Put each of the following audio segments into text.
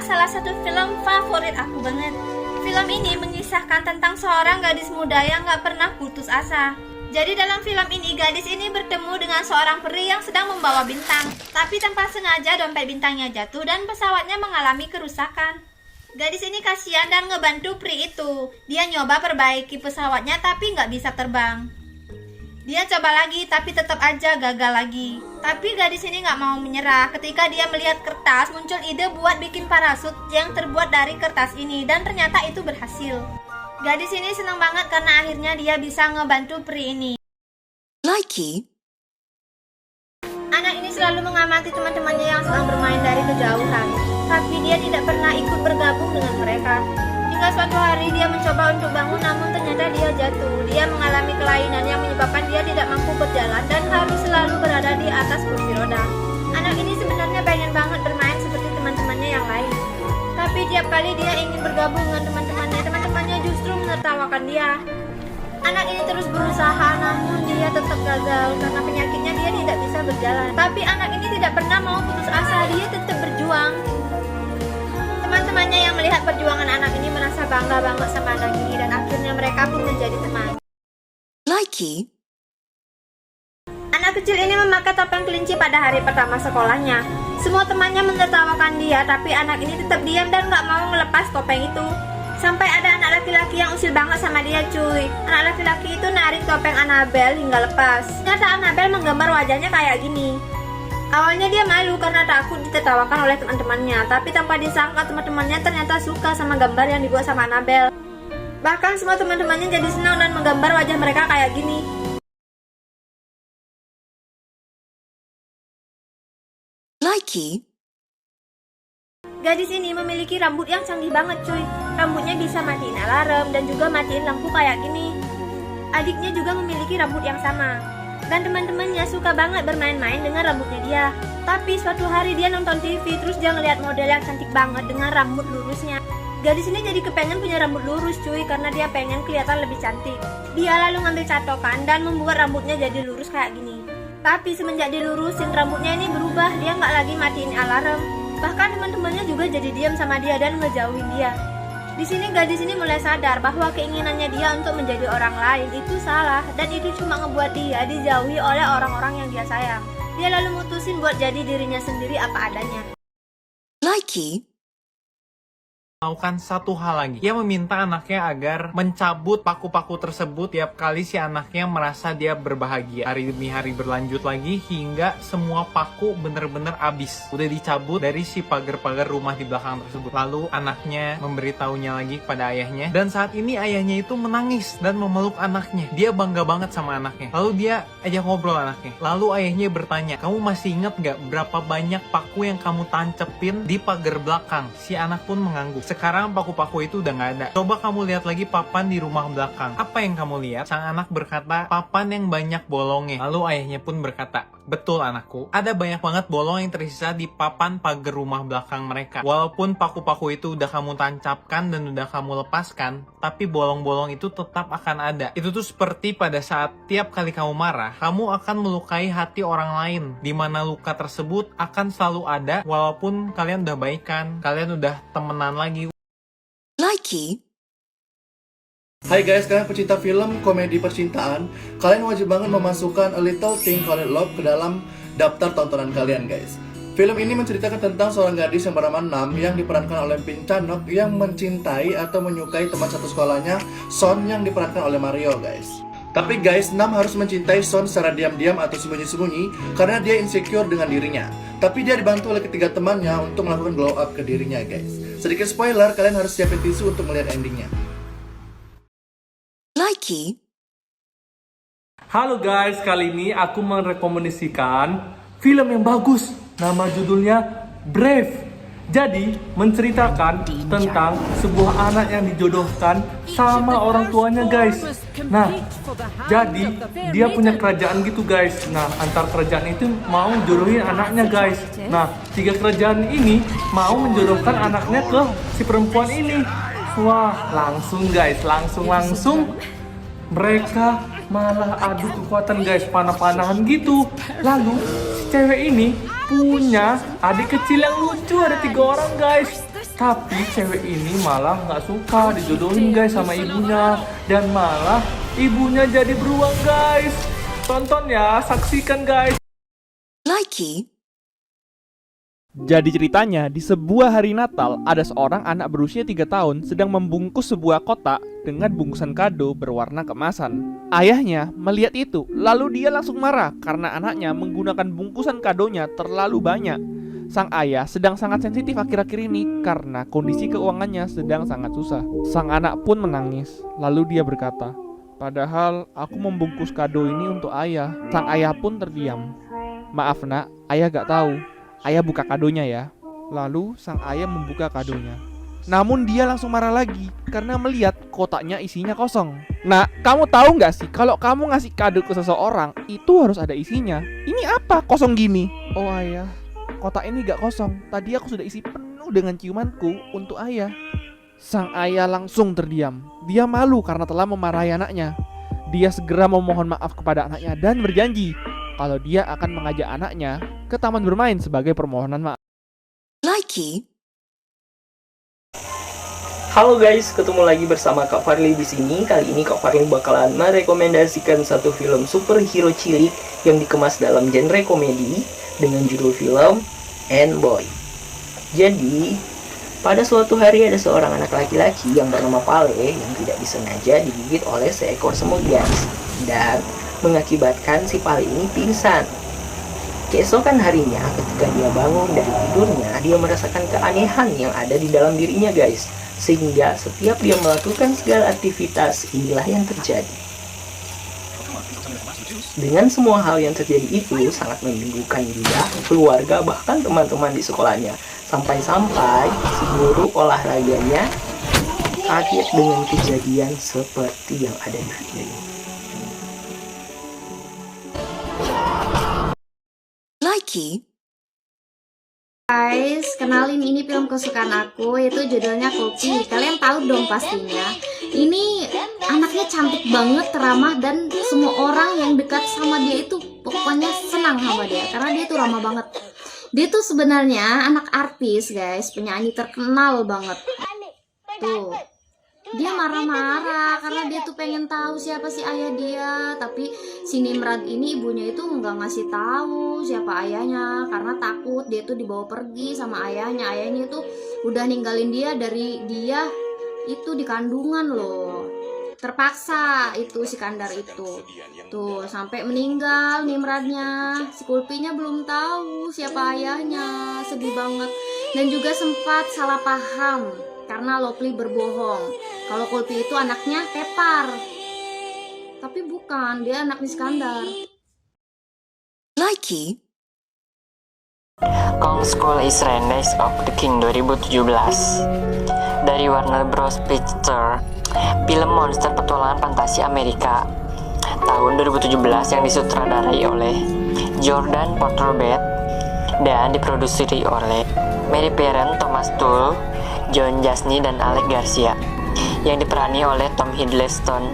Salah satu film favorit aku banget. Film ini mengisahkan tentang seorang gadis muda yang gak pernah putus asa. Jadi dalam film ini gadis ini bertemu dengan seorang peri yang sedang membawa bintang. Tapi tanpa sengaja dompet bintangnya jatuh dan pesawatnya mengalami kerusakan. Gadis ini kasihan dan ngebantu peri itu. Dia nyoba perbaiki pesawatnya tapi gak bisa terbang. Dia coba lagi tapi tetap aja gagal lagi. Tapi gadis ini gak mau menyerah. Ketika dia melihat kertas, muncul ide buat bikin parasut yang terbuat dari kertas ini. Dan ternyata itu berhasil. Gadis ini senang banget karena akhirnya dia bisa ngebantu peri ini. Likey. Anak ini selalu mengamati teman-temannya yang sedang bermain dari kejauhan. Tapi dia tidak pernah ikut bergabung dengan mereka. Hingga suatu hari dia mencoba untuk bangun, namun ternyata dia jatuh. Dia mengalami kelainan yang menyebabkan dia tidak mampu berjalan dan harus selalu berada di atas kursi roda. Anak ini sebenarnya pengen banget bermain seperti teman-temannya yang lain. Tapi tiap kali dia ingin bergabung dengan teman-temannya justru menertawakan dia. Anak ini terus berusaha, namun dia tetap gagal karena penyakitnya dia tidak bisa berjalan. Tapi anak ini tidak pernah mau putus asa, dia tetap berjuang. Teman-temannya yang melihat perjuangan anak ini merasa bangga banget sama anak ini dan akhirnya mereka pun menjadi teman. Likey. Anak kecil ini memakai topeng kelinci pada hari pertama sekolahnya. Semua temannya menertawakan dia, tapi anak ini tetap diam dan gak mau melepas topeng itu. Sampai ada anak laki-laki yang usil banget sama dia cuy. Anak laki-laki itu narik topeng Annabelle hingga lepas. Ternyata Annabelle menggambar wajahnya kayak gini. Awalnya dia malu karena takut ditertawakan oleh teman-temannya, tapi tanpa disangka teman-temannya ternyata suka sama gambar yang dibuat sama Annabelle. Bahkan semua teman-temannya jadi senang dan menggambar wajah mereka kayak gini. Likey. Gadis ini memiliki rambut yang canggih banget cuy. Rambutnya bisa matiin alarm dan juga matiin lampu kayak gini. Adiknya juga memiliki rambut yang sama. Dan teman-temannya suka banget bermain-main dengan rambutnya dia. Tapi suatu hari dia nonton TV, terus dia ngeliat model yang cantik banget dengan rambut lurusnya. Gadis ini jadi kepengen punya rambut lurus cuy, karena dia pengen kelihatan lebih cantik. Dia lalu ngambil catokan dan membuat rambutnya jadi lurus kayak gini. Tapi semenjak dilurusin, rambutnya ini berubah, dia nggak lagi matiin alarm. Bahkan teman-temannya juga jadi diam sama dia dan ngejauhin dia. Di sini gadis ini mulai sadar bahwa keinginannya dia untuk menjadi orang lain itu salah, dan itu cuma ngebuat dia dijauhi oleh orang-orang yang dia sayang. Dia lalu mutusin buat jadi dirinya sendiri apa adanya. Likey. Melakukan satu hal lagi. Dia meminta anaknya agar mencabut paku-paku tersebut tiap kali si anaknya merasa dia berbahagia. Hari demi hari berlanjut lagi hingga semua paku bener-bener habis. Udah dicabut dari si pagar-pagar rumah di belakang tersebut. Lalu anaknya memberitahunya lagi kepada ayahnya. Dan saat ini ayahnya itu menangis dan memeluk anaknya. Dia bangga banget sama anaknya. Lalu dia ajak ngobrol anaknya. Lalu ayahnya bertanya, "Kamu masih ingat gak berapa banyak paku yang kamu tancepin di pagar belakang?" Si anak pun mengangguk. Sekarang paku-paku itu udah gak ada. Coba kamu lihat lagi papan di rumah belakang. Apa yang kamu lihat? Sang anak berkata, "Papan yang banyak bolongnya." Lalu ayahnya pun berkata, "Betul anakku, ada banyak banget bolong yang tersisa di papan pagar rumah belakang mereka. Walaupun paku-paku itu udah kamu tancapkan dan udah kamu lepaskan, tapi bolong-bolong itu tetap akan ada. Itu tuh seperti pada saat tiap kali kamu marah, kamu akan melukai hati orang lain, di mana luka tersebut akan selalu ada walaupun kalian udah baikan, kalian udah temenan lagi." Likey. Hai guys, kalian pecinta film komedi percintaan, kalian wajib banget memasukkan A Little Thing Called Love ke dalam daftar tontonan kalian guys. Film ini menceritakan tentang seorang gadis yang bernama Nam yang diperankan oleh Pin Chanok yang mencintai atau menyukai teman satu sekolahnya, Son, yang diperankan oleh Mario guys. Tapi guys, Nam harus mencintai Son secara diam-diam atau sembunyi-sembunyi karena dia insecure dengan dirinya. Tapi dia dibantu oleh ketiga temannya untuk melakukan glow up ke dirinya guys. Sedikit spoiler, kalian harus siapin tisu untuk melihat endingnya. Likey. Halo guys, kali ini aku merekomendasikan film yang bagus. Nama judulnya Brave. Jadi, menceritakan tentang sebuah anak yang dijodohkan sama orang tuanya, guys. Nah, jadi dia punya kerajaan gitu, guys. Nah, antar kerajaan itu mau jodohin anaknya, guys. Nah, 3 kerajaan ini mau menjodohkan anaknya ke si perempuan ini. Wah, langsung, guys, langsung mereka malah adu kekuatan, guys, panah-panahan gitu. Lalu si cewek ini punya adik kecil yang lucu, ada 3 orang, guys. Tapi cewek ini malah nggak suka dijodohin, guys, sama ibunya, dan malah ibunya jadi beruang, guys. Tonton ya, saksikan, guys. Likey, Jadi ceritanya, di sebuah hari Natal, ada seorang anak berusia 3 tahun sedang membungkus sebuah kotak dengan bungkusan kado berwarna keemasan. Ayahnya melihat itu, lalu dia langsung marah karena anaknya menggunakan bungkusan kadonya terlalu banyak. Sang ayah sedang sangat sensitif akhir-akhir ini karena kondisi keuangannya sedang sangat susah. Sang anak pun menangis, lalu dia berkata, "Padahal aku membungkus kado ini untuk ayah." Sang ayah pun terdiam. "Maaf nak, ayah gak tahu. Ayah buka kadonya ya." Lalu sang ayah membuka kadonya. Namun dia langsung marah lagi karena melihat kotaknya isinya kosong. Nah, kamu tahu nggak sih kalau kamu ngasih kado ke seseorang itu harus ada isinya. Ini apa kosong gini? Oh ayah, kotak ini gak kosong. Tadi aku sudah isi penuh dengan ciumanku untuk ayah. Sang ayah langsung terdiam. Dia malu karena telah memarahi anaknya. Dia segera memohon maaf kepada anaknya dan berjanji kalau dia akan mengajak anaknya ke taman bermain sebagai permohonan maaf. Likey, Halo guys, ketemu lagi bersama Kak Farli di sini. Kali ini Kak Farli bakalan merekomendasikan satu film superhero cilik yang dikemas dalam genre komedi dengan judul film N-Boy. Jadi, pada suatu hari ada seorang anak laki-laki yang bernama Pale yang tidak disengaja digigit oleh seekor semut guys, dan mengakibatkan si Pale ini pingsan. Keesokan harinya ketika dia bangun dari tidurnya, dia merasakan keanehan yang ada di dalam dirinya guys. Sehingga setiap dia melakukan segala aktivitas, inilah yang terjadi. Dengan semua hal yang terjadi itu sangat membingungkan dia, keluarga, bahkan teman-teman di sekolahnya. Sampai-sampai si guru olahraganya kaget dengan kejadian seperti yang ada di video ini. Likey, Guys, kenalin ini film kesukaan aku, yaitu judulnya Kopi. Kalian tahu dong pastinya. Ini anaknya cantik banget, ramah, dan semua orang yang dekat sama dia itu pokoknya senang sama dia karena dia tuh ramah banget. Dia tuh sebenarnya anak artis, guys, penyanyi terkenal banget. Tuh. Dia marah-marah karena dia tuh pengen tahu siapa sih ayah dia, tapi si Nimrod ini ibunya itu nggak ngasih tahu siapa ayahnya karena takut dia tuh dibawa pergi sama ayahnya. Ayahnya itu udah ninggalin dia dari dia itu di kandungan loh. Terpaksa itu si Kandar itu. Tuh, sampai meninggal Nimrodnya. Si Kulpinya belum tahu siapa ayahnya. Sedih banget. Dan juga sempat salah paham karena Lopli berbohong kalau Kulpi itu anaknya Tepar, tapi bukan, dia anak Iskandar. Likey, Kong School is Rise of the King 2017 dari Warner Bros. Pictures, film monster petualangan fantasi Amerika tahun 2017 yang disutradarai oleh Jordan Porterbet dan diproduksi oleh Mary Perrin, Thomas Tull, John Jasny, dan Alec Garcia, yang diperani oleh Tom Hiddleston,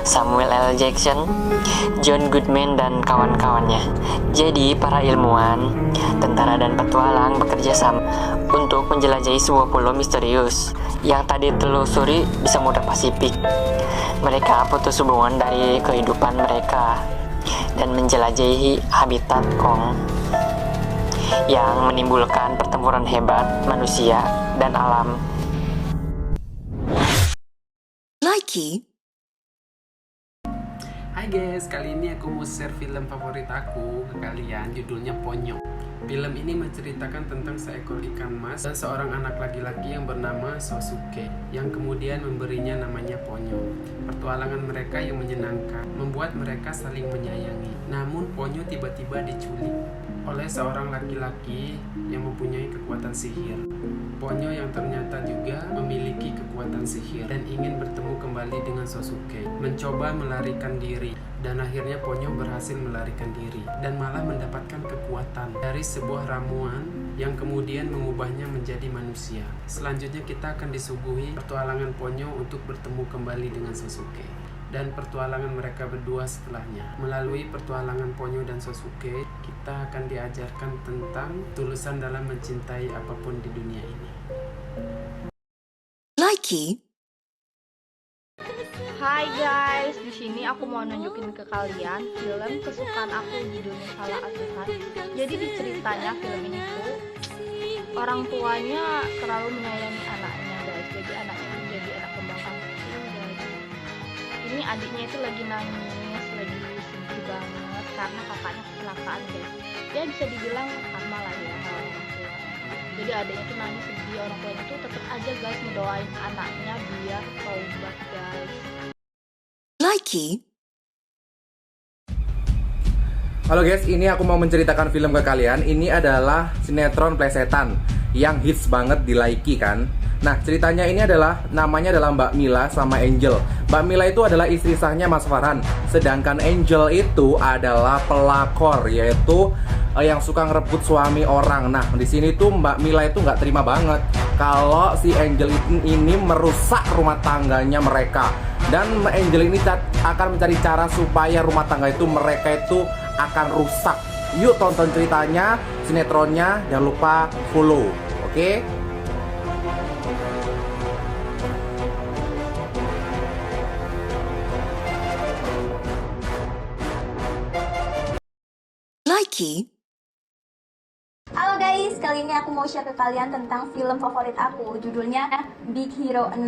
Samuel L. Jackson, John Goodman, dan kawan-kawannya. Jadi, para ilmuwan, tentara, dan petualang bekerja sama untuk menjelajahi sebuah pulau misterius yang tak ditelusuri di Samudra Pasifik. Mereka putus hubungan dari kehidupan mereka dan menjelajahi habitat Kong yang menimbulkan pertempuran hebat manusia dan alam. Likey, Hai guys, kali ini aku mau share film favorit aku ke kalian, judulnya Ponyo. Film ini menceritakan tentang seekor ikan mas dan seorang anak laki-laki yang bernama Sosuke, yang kemudian memberinya namanya Ponyo. Pertualangan mereka yang menyenangkan membuat mereka saling menyayangi. Namun Ponyo tiba-tiba diculik oleh seorang laki-laki yang mempunyai kekuatan sihir. Ponyo yang ternyata juga memiliki kekuatan sihir dan ingin bertemu kembali dengan Sosuke, mencoba melarikan diri, dan akhirnya Ponyo berhasil melarikan diri dan malah mendapatkan kekuatan dari sebuah ramuan yang kemudian mengubahnya menjadi manusia. Selanjutnya kita akan disuguhi petualangan Ponyo untuk bertemu kembali dengan Sosuke dan petualangan mereka berdua setelahnya. Melalui petualangan Ponyo dan Sosuke, kita akan diajarkan tentang ketulusan dalam mencintai apapun di dunia ini. Likey, Hai guys, di sini aku mau nunjukin ke kalian film kesukaan aku judulnya Salah Asuhan. Jadi di ceritanya film ini tuh orang tuanya terlalu menyayangi anaknya guys. Jadi anaknya tuh jadi anak kembang api guys. Ini adiknya itu lagi nangis, lagi sedih banget karena kakaknya kecelakaan guys. Ya bisa dibilang karma lah ya kalau orang tua. Jadi adiknya tuh nangis sedih, orang tuanya tuh tetap aja guys ngedoain anaknya biar taubat guys. Likey, Halo guys, ini aku mau menceritakan film ke kalian. Ini adalah sinetron plesetan yang hits banget di Likey kan. Nah, ceritanya ini adalah, namanya adalah Mbak Mila sama Angel. Mbak Mila itu adalah istri sahnya Mas Farhan. Sedangkan Angel itu adalah pelakor, yaitu yang suka ngerebut suami orang. Nah, di sini tuh Mbak Mila itu nggak terima banget kalau si Angel ini merusak rumah tangganya mereka. Dan Angel ini akan mencari cara supaya rumah tangga itu mereka itu akan rusak. Yuk tonton ceritanya, sinetronnya, jangan lupa follow, oke? Likey, Halo guys, kali ini aku mau share ke kalian tentang film favorit aku, judulnya Big Hero 6.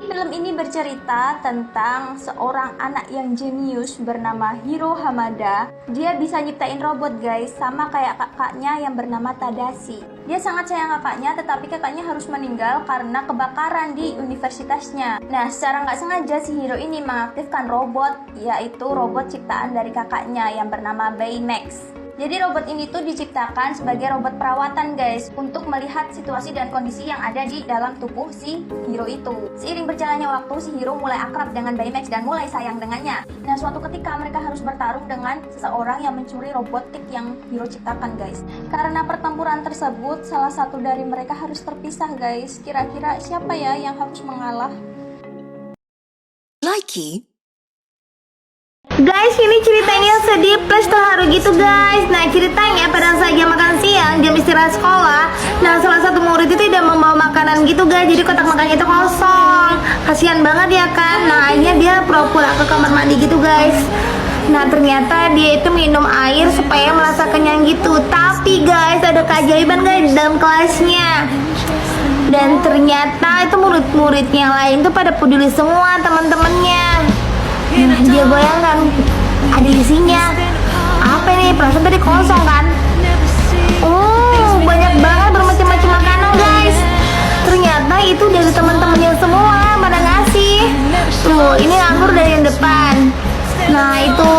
Film ini bercerita tentang seorang anak yang jenius bernama Hiro Hamada. Dia bisa nyiptain robot guys, sama kayak kakaknya yang bernama Tadashi. Dia sangat sayang kakaknya, tetapi kakaknya harus meninggal karena kebakaran di universitasnya. Nah, secara nggak sengaja si Hiro ini mengaktifkan robot, yaitu robot ciptaan dari kakaknya yang bernama Baymax. Jadi robot ini tuh diciptakan sebagai robot perawatan guys, untuk melihat situasi dan kondisi yang ada di dalam tubuh si Hiro itu. Seiring berjalannya waktu, si Hiro mulai akrab dengan Baymax dan mulai sayang dengannya. Nah, suatu ketika mereka harus bertarung dengan seseorang yang mencuri robotik yang Hiro ciptakan guys. Karena pertempuran tersebut, salah satu dari mereka harus terpisah guys. Kira-kira siapa ya yang harus mengalah? Likey, Guys, ini ceritanya sedih plus terharu gitu guys. Nah, ceritanya pada saat jam makan siang, jam istirahat sekolah, nah salah satu murid itu tidak membawa makanan gitu guys. Jadi kotak makannya itu kosong. Kasihan banget ya kan. Nah, akhirnya dia pura-pura ke kamar mandi gitu guys. Nah, ternyata dia itu minum air supaya merasa kenyang gitu. Tapi guys, ada keajaiban guys di dalam kelasnya. Dan ternyata itu murid-muridnya lain tuh pada peduli semua teman-temannya. Nah, dia goyangkan ada isinya. Apa ini? Perasaan tadi kosong kan? Banyak banget bermacam-macam makanan guys. Ternyata itu dari teman-temannya semua pada ngasih. Tuh, ini anggur dari yang depan. Nah, itu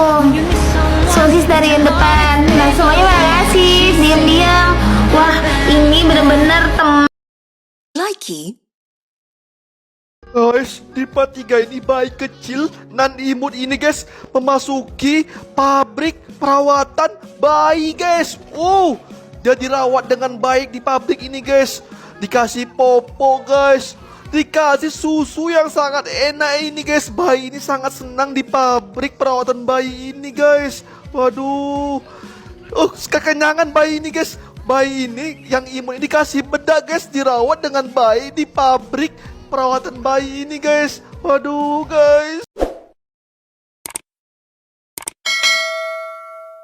sosis dari yang depan. Nah, semuanya pada ngasih diam-diam. Wah, ini bener-bener teman. Likey, Guys, di part 3 ini bayi kecil nan imut ini guys memasuki pabrik perawatan bayi guys. Dia dirawat dengan baik di pabrik ini guys. Dikasih popo guys, dikasih susu yang sangat enak ini guys. Bayi ini sangat senang di pabrik perawatan bayi ini guys. Waduh, kekenyangan bayi ini guys. Bayi ini yang imut ini dikasih bedak guys, dirawat dengan baik di pabrik perawatan bayi ini guys. Waduh guys.